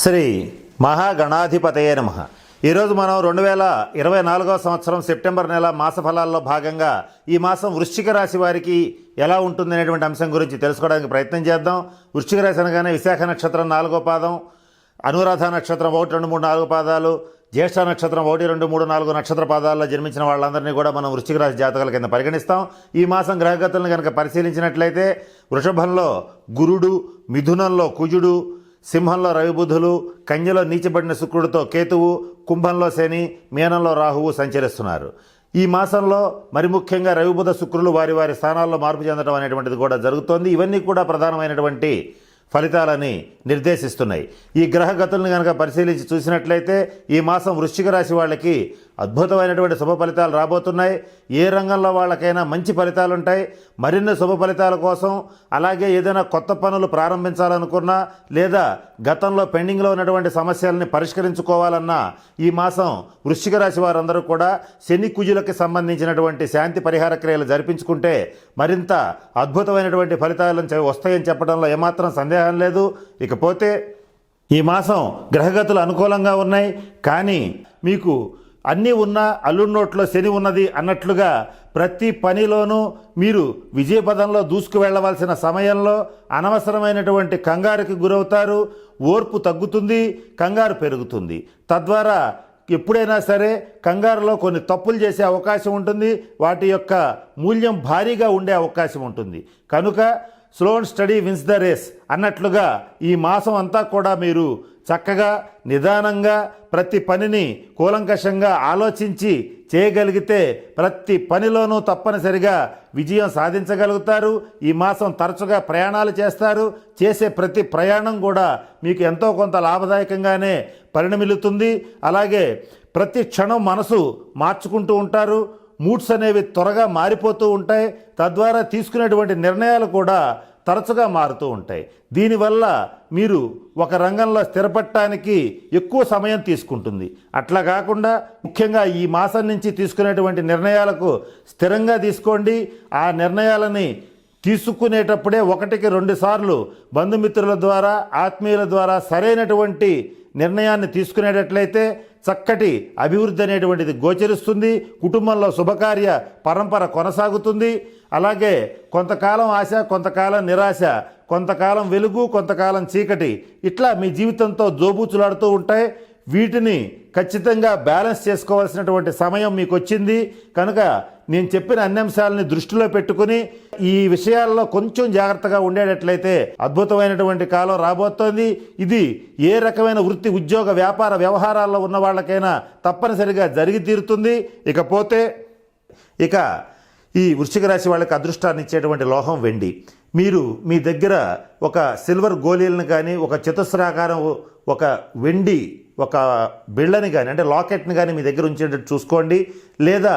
శ్రీ మహాగణాధిపతయే నమః. ఈరోజు మనం 2024 సంవత్సరం సెప్టెంబర్ నెల మాస ఫలాల్లో భాగంగా ఈ మాసం వృశ్చిక రాశి వారికి ఎలా ఉంటుంది అనేటువంటి అంశం గురించి తెలుసుకోవడానికి ప్రయత్నం చేద్దాం. వృశ్చిక రాశి అనగానే విశాఖ నక్షత్రం 4వ పాదం, అనురాధ నక్షత్రం 1, 2, 3, 4 పాదాలు, జ్యేష్ఠ నక్షత్రం 1, 2, 3, 4 నక్షత్ర పాదాల్లో జన్మించిన వాళ్ళందరినీ కూడా మనం వృశ్చిక రాశి జాతకాల కింద పరిగణిస్తాం. ఈ మాసం గ్రహగతులను కనుక పరిశీలించినట్లయితే వృషభంలో గురుడు, మిథునంలో కుజుడు, సింహంలో రవి బుధులు, కన్యలో నీచబడిన శుక్రుడితో కేతువు, కుంభంలో శని, మీనంలో రాహువు సంచరిస్తున్నారు. ఈ మాసంలో మరి ముఖ్యంగా రవి బుధ శుక్రులు వారి వారి స్థానాల్లో మార్పు చెందడం అనేటువంటిది కూడా జరుగుతోంది. ఇవన్నీ కూడా ప్రధానమైనటువంటి ఫలితాలని నిర్దేశిస్తున్నాయి. ఈ గ్రహగతులను కనుక పరిశీలించి చూసినట్లయితే ఈ మాసం వృశ్చిక రాశి వాళ్ళకి అద్భుతమైనటువంటి శుభ ఫలితాలు రాబోతున్నాయి. ఏ రంగంలో వాళ్ళకైనా మంచి ఫలితాలు ఉంటాయి. మరిన్ని శుభ ఫలితాల కోసం, అలాగే ఏదైనా కొత్త పనులు ప్రారంభించాలనుకున్నా లేదా గతంలో పెండింగ్లో ఉన్నటువంటి సమస్యలని పరిష్కరించుకోవాలన్నా ఈ మాసం వృశ్చిక రాశి వారందరూ కూడా శని కుజులకి సంబంధించినటువంటి శాంతి పరిహార క్రియలు జరిపించుకుంటే మరింత అద్భుతమైనటువంటి ఫలితాలను వస్తాయని చెప్పడంలో ఏమాత్రం సందేహం లేదు. ఇకపోతే ఈ మాసం గ్రహగతులు అనుకూలంగా ఉన్నాయి, కానీ మీకు అన్నీ ఉన్నా అల్లున్నోట్లో శని ఉన్నది అన్నట్లుగా ప్రతి పనిలోనూ మీరు విజయపదంలో దూసుకు వెళ్ళవలసిన సమయంలో అనవసరమైనటువంటి కంగారుకి గురవుతారు. ఓర్పు తగ్గుతుంది, కంగారు పెరుగుతుంది. తద్వారా ఎప్పుడైనా సరే కంగారులో కొన్ని తప్పులు చేసే అవకాశం ఉంటుంది. వాటి యొక్క మూల్యం భారీగా ఉండే అవకాశం ఉంటుంది. కనుక slow and steady wins the race అన్నట్లుగా ఈ మాసం అంతా కూడా మీరు చక్కగా నిదానంగా ప్రతి పనిని కూలంకషంగా ఆలోచించి చేయగలిగితే ప్రతి పనిలోనూ తప్పనిసరిగా విజయం సాధించగలుగుతారు. ఈ మాసం తరచుగా ప్రయాణాలు చేస్తారు. చేసే ప్రతి ప్రయాణం కూడా మీకు ఎంతో కొంత లాభదాయకంగానే పరిణమిల్లుతుంది. అలాగే ప్రతి క్షణం మనసు మార్చుకుంటూ ఉంటారు. మూడ్స్ అనేవి త్వరగా మారిపోతూ ఉంటాయి. తద్వారా తీసుకునేటువంటి నిర్ణయాలు కూడా తరచుగా మారుతూ ఉంటాయి. దీనివల్ల మీరు ఒక రంగంలో స్థిరపడటానికి ఎక్కువ సమయం తీసుకుంటుంది. అట్లా కాకుండా ముఖ్యంగా ఈ మాసం నుంచి తీసుకునేటువంటి నిర్ణయాలకు స్థిరంగా తీసుకోండి. ఆ నిర్ణయాలని తీసుకునేటప్పుడే 1-2 సార్లు బంధుమిత్రుల ద్వారా, ఆత్మీయుల ద్వారా సరైనటువంటి నిర్ణయాన్ని తీసుకునేటట్లయితే చక్కటి అభివృద్ధి అనేటువంటిది గోచరిస్తుంది. కుటుంబంలో శుభకార్య పరంపర కొనసాగుతుంది. అలాగే కొంతకాలం ఆశ, కొంతకాలం నిరాశ, కొంతకాలం వెలుగు, కొంతకాలం చీకటి, ఇట్లా మీ జీవితంతో జోబూచులాడుతూ ఉంటాయి. వీటిని ఖచ్చితంగా బ్యాలెన్స్ చేసుకోవాల్సినటువంటి సమయం మీకు వచ్చింది. కనుక నేను చెప్పిన అన్ని అంశాలని దృష్టిలో పెట్టుకుని ఈ విషయాల్లో కొంచెం జాగ్రత్తగా ఉండేటట్లయితే అద్భుతమైనటువంటి కాలం రాబోతోంది. ఇది ఏ రకమైన వృత్తి, ఉద్యోగ, వ్యాపార వ్యవహారాల్లో ఉన్న వాళ్ళకైనా తప్పనిసరిగా జరిగి తీరుతుంది. ఇకపోతే ఈ వృశ్చిక రాశి వాళ్ళకి అదృష్టాన్ని ఇచ్చేటువంటి లోహం వెండి. మీరు మీ దగ్గర ఒక సిల్వర్ గోళీలను కానీ, ఒక చతుస్రాకారం ఒక వెండి ఒక బిళ్ళని కానీ, అంటే లాకెట్ని కానీ మీ దగ్గర ఉంచేటట్టు చూసుకోండి. లేదా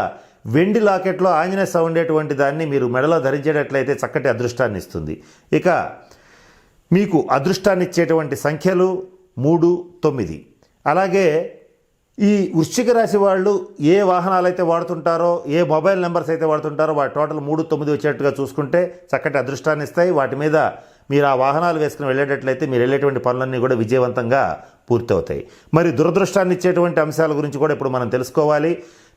వెండి లాకెట్లో ఆంజనేయ స్వామి ఉండేటువంటి దాన్ని మీరు మెడలో ధరించేటట్లయితే చక్కటి అదృష్టాన్ని ఇస్తుంది. ఇక మీకు అదృష్టాన్ని ఇచ్చేటువంటి సంఖ్యలు 3, 9. అలాగే ఈ వృశ్చిక రాశి వాళ్ళు ఏ వాహనాలు అయితే వాడుతుంటారో, ఏ మొబైల్ నెంబర్స్ అయితే వాడుతుంటారో వాటి టోటల్ 3, 9 వచ్చేట్టుగా చూసుకుంటే చక్కటి అదృష్టాన్ని ఇస్తాయి. వాటి మీద మీరు ఆ వాహనాలు వేసుకుని వెళ్ళేటట్లయితే మీరు వెళ్ళేటువంటి పనులన్నీ కూడా విజయవంతంగా పూర్తవుతాయి. మరి దురదృష్టాన్ని ఇచ్చేటువంటి అంశాల గురించి కూడా ఇప్పుడు మనం తెలుసుకోవాలి.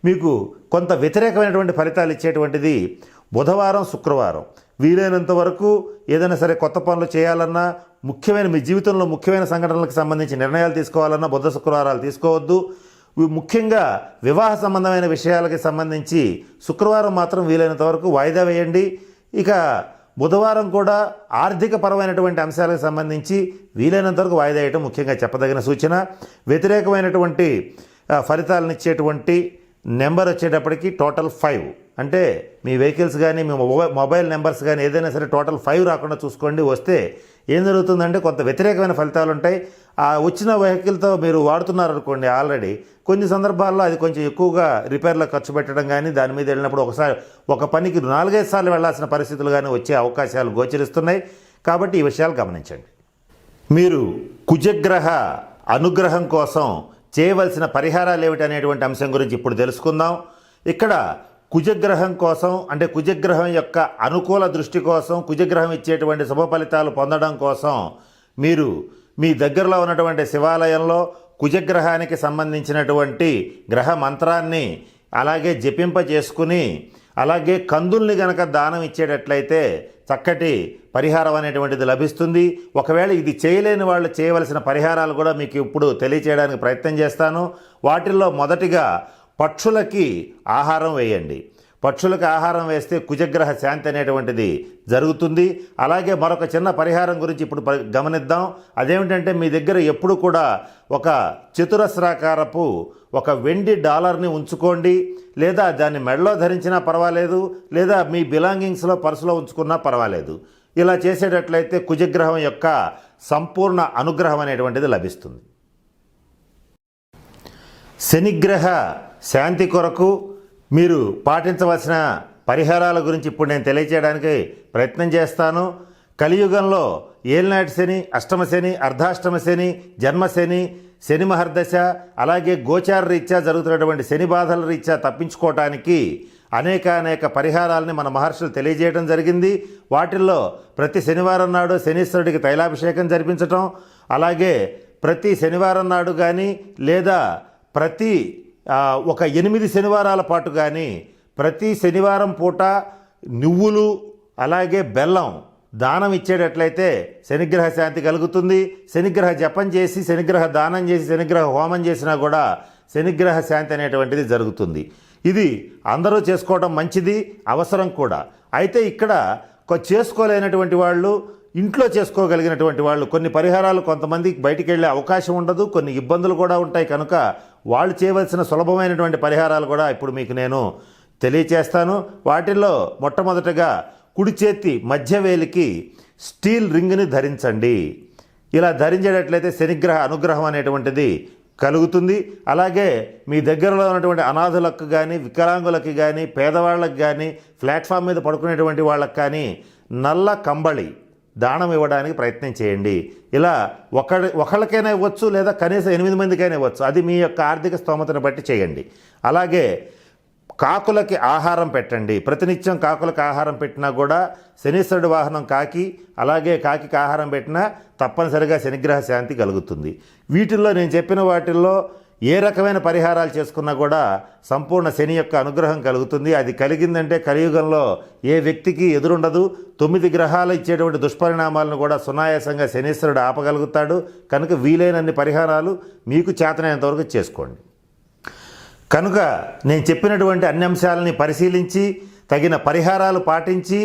మీకు కొంత వ్యతిరేకమైనటువంటి ఫలితాలు ఇచ్చేటువంటిది బుధవారం, శుక్రవారం. వీలైనంత వరకు ఏదైనా సరే కొత్త పనులు చేయాలన్నా, మీ జీవితంలో ముఖ్యమైన సంఘటనలకు సంబంధించి నిర్ణయాలు తీసుకోవాలన్నా బుధ, శుక్రవారాలు తీసుకోవద్దు. ముఖ్యంగా వివాహ సంబంధమైన విషయాలకి సంబంధించి శుక్రవారం మాత్రం వీలైనంత వరకు వాయిదా వేయండి. ఇక బుధవారం కూడా ఆర్థిక పరమైనటువంటి అంశాలకు సంబంధించి వీలైనంత వరకు వాయిదా వేయటం ముఖ్యంగా చెప్పదగిన సూచన. వ్యతిరేకమైనటువంటి ఫలితాలను ఇచ్చేటువంటి నెంబర్ వచ్చేటప్పటికి టోటల్ 5. అంటే మీ వెహికల్స్ కానీ, మీ మొబైల్ నెంబర్స్ కానీ ఏదైనా సరే టోటల్ 5 రాకుండా చూసుకోండి. వస్తే ఏం జరుగుతుందంటే కొంత వ్యతిరేకమైన ఫలితాలు ఉంటాయి. ఆ వచ్చిన వెహికల్తో మీరు వాడుతున్నారనుకోండి ఆల్రెడీ, కొన్ని సందర్భాల్లో అది కొంచెం ఎక్కువగా రిపేర్లో ఖర్చు పెట్టడం కానీ, దాని మీద వెళ్ళినప్పుడు ఒక పనికి 4-5 సార్లు వెళ్లాల్సిన పరిస్థితులు కానీ వచ్చే అవకాశాలు గోచరిస్తున్నాయి. కాబట్టి ఈ విషయాలు గమనించండి. మీరు కుజగ్రహ అనుగ్రహం కోసం చేయవలసిన పరిహారాలు ఏమిటి అనేటువంటి అంశం గురించి ఇప్పుడు తెలుసుకుందాం. ఇక్కడ కుజగ్రహం కోసం, అంటే కుజగ్రహం యొక్క అనుకూల దృష్టి కోసం, కుజగ్రహం ఇచ్చేటువంటి శుభ ఫలితాలు పొందడం కోసం మీరు మీ దగ్గరలో ఉన్నటువంటి శివాలయంలో కుజగ్రహానికి సంబంధించినటువంటి గ్రహ మంత్రాన్ని అలాగే జపింప చేసుకుని అలాగే కందుల్ని గనక దానం ఇచ్చేటట్లయితే చక్కటి పరిహారం అనేటువంటిది లభిస్తుంది. ఒకవేళ ఇది చేయలేని వాళ్ళు చేయవలసిన పరిహారాలు కూడా మీకు ఇప్పుడు తెలియచేయడానికి ప్రయత్నం చేస్తాను. వాటిల్లో మొదటిగా పక్షులకి ఆహారం వేయండి. పక్షులకు ఆహారం వేస్తే కుజగ్రహ శాంతి అనేటువంటిది జరుగుతుంది. అలాగే మరొక చిన్న పరిహారం గురించి ఇప్పుడు గమనిద్దాం. అదేమిటంటే మీ దగ్గర ఎప్పుడు కూడా ఒక చతురస్రాకారపు ఒక వెండి డాలర్ని ఉంచుకోండి, లేదా దాన్ని మెడలో ధరించినా పర్వాలేదు, లేదా మీ బిలాంగింగ్స్లో పర్సులో ఉంచుకున్నా పర్వాలేదు. ఇలా చేసేటట్లయితే కుజగ్రహం యొక్క సంపూర్ణ అనుగ్రహం అనేటువంటిది లభిస్తుంది. శనిగ్రహ శాంతి కొరకు మీరు పాటించవలసిన పరిహారాల గురించి ఇప్పుడు నేను తెలియచేయడానికి ప్రయత్నం చేస్తాను. కలియుగంలో ఏలినాటి శని, అష్టమ శని, అర్ధాష్టమ శని, జన్మశని, శని మహర్దశ, అలాగే గోచార రీత్యా జరుగుతున్నటువంటి శని బాధల రీత్యా తప్పించుకోవటానికి అనేక పరిహారాలని మన మహర్షులు తెలియజేయడం జరిగింది. వాటిల్లో ప్రతి శనివారం నాడు శనీశ్వరుడికి తైలాభిషేకం జరిపించటం, అలాగే ప్రతి శనివారం నాడు కానీ లేదా ప్రతి ఒక 8 శనివారాల పాటు కానీ ప్రతి శనివారం పూట నువ్వులు అలాగే బెల్లం దానం ఇచ్చేటట్లయితే శనిగ్రహ శాంతి కలుగుతుంది. శనిగ్రహ జపం చేసి, శనిగ్రహ దానం చేసి, శనిగ్రహ హోమం చేసినా కూడా శనిగ్రహ శాంతి అనేటువంటిది జరుగుతుంది. ఇది అందరూ చేసుకోవడం మంచిది, అవసరం కూడా. అయితే ఇక్కడ చేసుకోలేనటువంటి వాళ్ళు, ఇంట్లో చేసుకోగలిగినటువంటి వాళ్ళు కొన్ని పరిహారాలు కొంతమందికి బయటికి వెళ్ళే అవకాశం ఉండదు, కొన్ని ఇబ్బందులు కూడా ఉంటాయి. కనుక వాళ్ళు చేయవలసిన సులభమైనటువంటి పరిహారాలు కూడా ఇప్పుడు మీకు నేను తెలియచేస్తాను. వాటిల్లో మొట్టమొదటగా కుడి చేతి మధ్య వేలికి స్టీల్ రింగ్ని ధరించండి. ఇలా ధరించేటట్లయితే శనిగ్రహ అనుగ్రహం అనేటువంటిది కలుగుతుంది. అలాగే మీ దగ్గరలో ఉన్నటువంటి అనాథులకు కానీ, వికలాంగులకి కానీ, పేదవాళ్ళకి కానీ, ప్లాట్ఫామ్ మీద పడుకునేటువంటి వాళ్ళకి కానీ నల్ల కంబళి దానం ఇవ్వడానికి ప్రయత్నం చేయండి. ఇలా ఒకళ్ళకైనా ఇవ్వచ్చు, లేదా కనీసం 8 మందికైనా ఇవ్వచ్చు. అది మీ యొక్క ఆర్థిక స్తోమతను బట్టి చేయండి. అలాగే కాకులకి ఆహారం పెట్టండి. ప్రతినిత్యం కాకులకు ఆహారం పెట్టినా కూడా శనీశ్వరుడి వాహనం కాకి, అలాగే కాకికి ఆహారం పెట్టినా తప్పనిసరిగా శనిగ్రహ శాంతి కలుగుతుంది. వీటిల్లో నేను చెప్పిన వాటిల్లో ఏ రకమైన పరిహారాలు చేసుకున్నా కూడా సంపూర్ణ శని యొక్క అనుగ్రహం కలుగుతుంది. అది కలిగిందంటే కలియుగంలో ఏ వ్యక్తికి ఎదురుండదు. 9 గ్రహాలు ఇచ్చేటువంటి దుష్పరిణామాలను కూడా సునాయాసంగా శనీశ్వరుడు ఆపగలుగుతాడు. కనుక వీలైనన్ని పరిహారాలు మీకు చేతనైనంతవరకు చేసుకోండి. కనుక నేను చెప్పినటువంటి అన్ని అంశాలని పరిశీలించి తగిన పరిహారాలు పాటించి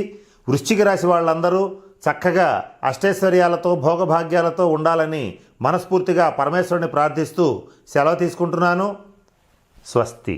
వృశ్చిక రాశి వాళ్ళందరూ చక్కగా అష్టైశ్వర్యాలతో భోగభాగ్యాలతో ఉండాలని మనస్ఫూర్తిగా పరమేశ్వరుని ప్రార్థిస్తూ సెలవు తీసుకుంటున్నాను. స్వస్తి.